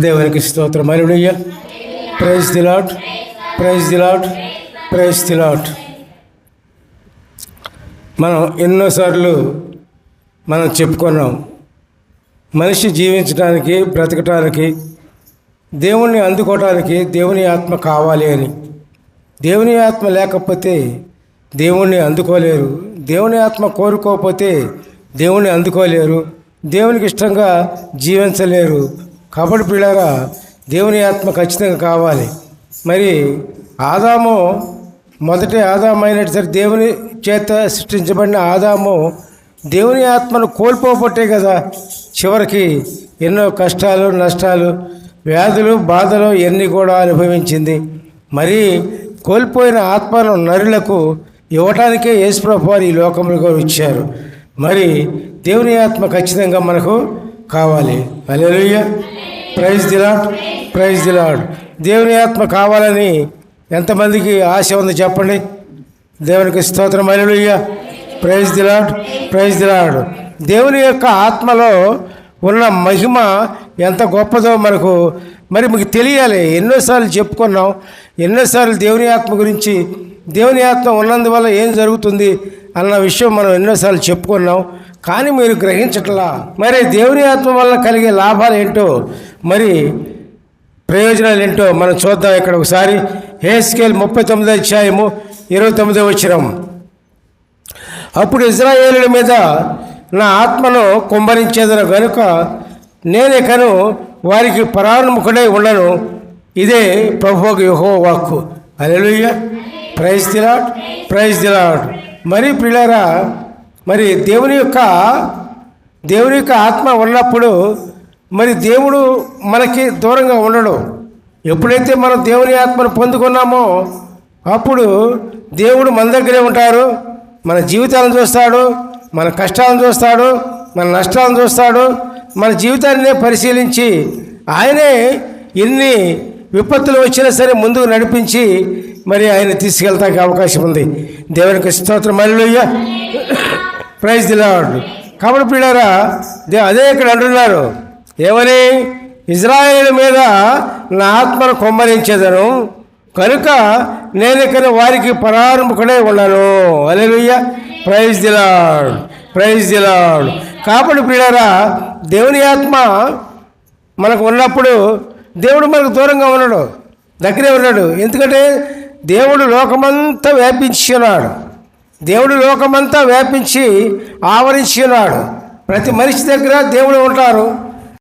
దేవునికి స్తోత్రం. హల్లెలూయా. Praise the lord, praise the lord, praise the lord. మనం ఎన్నోసార్లు చెప్పుకున్నాం, మనిషి జీవించడానికి, బ్రతకటానికి, దేవుణ్ణి అందుకోవటానికి దేవుని ఆత్మ కావాలి అని. దేవుని ఆత్మ లేకపోతే దేవుణ్ణి అందుకోలేరు. దేవుని ఆత్మ కోరుకోకపోతే దేవుణ్ణి అందుకోలేరు, దేవునికి ఇష్టంగా జీవించలేరు. కాబట్టి పిల్లగా దేవుని ఆత్మ ఖచ్చితంగా కావాలి. మరి ఆదాము, మొదటి ఆదాము అయినట్టు సరే, దేవుని చేత సృష్టించబడిన ఆదాము దేవుని ఆత్మను కోల్పోబట్టే కదా చివరికి ఎన్నో కష్టాలు, నష్టాలు, వ్యాధులు, బాధలు ఎన్ని కూడా అనుభవించింది. మరి కోల్పోయిన ఆత్మను నరులకు ఇవ్వటానికే యేసుప్రభువు వారు ఈ లోకంలో ఇచ్చారు. మరి దేవుని ఆత్మ ఖచ్చితంగా మనకు కావాలి. హల్లెలూయా. Praise the lord, praise the Lord. దేవుని ఆత్మ కావాలని ఎంతమందికి ఆశ ఉంది చెప్పండి. దేవునికి స్తోత్రం. హల్లెలూయా. Praise the lord, praise the Lord. దేవుని యొక్క ఆత్మలో ఉన్న మహిమ ఎంత గొప్పదో మీకు తెలియాలి. ఎన్నోసార్లు చెప్పుకున్నాం, ఎన్నోసార్లు దేవుని ఆత్మ గురించి, దేవుని ఆత్మ ఉన్నందువల్ల ఏం జరుగుతుంది అన్న విషయం మనం ఎన్నోసార్లు చెప్పుకున్నాం. కానీ మీరు గ్రహించట్లా. మరి దేవుని ఆత్మ వల్ల కలిగే లాభాలు ఏంటో, మరి ప్రయోజనాలు ఏంటో మనం చూద్దాం. ఇక్కడ ఒకసారి హెస్కేల్ 39వ అధ్యాయము 29వ వచనం. అప్పుడు ఇశ్రాయేలుల మీద నా ఆత్మను కుమ్మరించేదను గనుక నేనికను వారికి పరాముఖుడై ఉండను. ఇదే ప్రభువు యెహోవా వాక్కు. హల్లెలూయా. Praise the lord, praise the Lord. మరి ప్రియులారా, మరి దేవుని యొక్క ఆత్మ ఉన్నప్పుడు మరి దేవుడు మనకి దూరంగా ఉండడు. ఎప్పుడైతే మనం దేవుని ఆత్మను పొందుకున్నామో అప్పుడు దేవుడు మన దగ్గరే ఉంటారు. మన జీవితాలను చూస్తాడు, మన కష్టాలను చూస్తాడు, మన నష్టాలను చూస్తాడు. మన జీవితాన్నే పరిశీలించి ఆయనే ఎన్ని విపత్తులు వచ్చినా సరే ముందుకు నడిపించి మరి ఆయన తీసుకెళ్తానికి అవకాశం ఉంది. దేవునికి స్తోత్రం. హల్లెలూయా. Praise the Lord. కాబట్టి పిల్లరా, అదే ఇక్కడ అంటున్నారు, ఏమని? ఇశ్రాయేలు మీద నా ఆత్మను కుమ్మరించేదను కనుక నేను ఇక్కడ వారికి పరాముఖుడై ఉన్నాను. హల్లెలూయా. Praise the lord, praise the Lord. కాబట్టి పిల్లరా, దేవుని ఆత్మ మనకు ఉన్నప్పుడు దేవుడు మనకు దూరంగా ఉన్నాడు, దగ్గరే ఉన్నాడు. ఎందుకంటే దేవుడు లోకమంతా వ్యాపించి ఉన్నాడు. దేవుడు లోకమంతా వ్యాపించి ఆవరించి ఉన్నాడు. ప్రతి మనిషి దగ్గర దేవుడు ఉంటారు.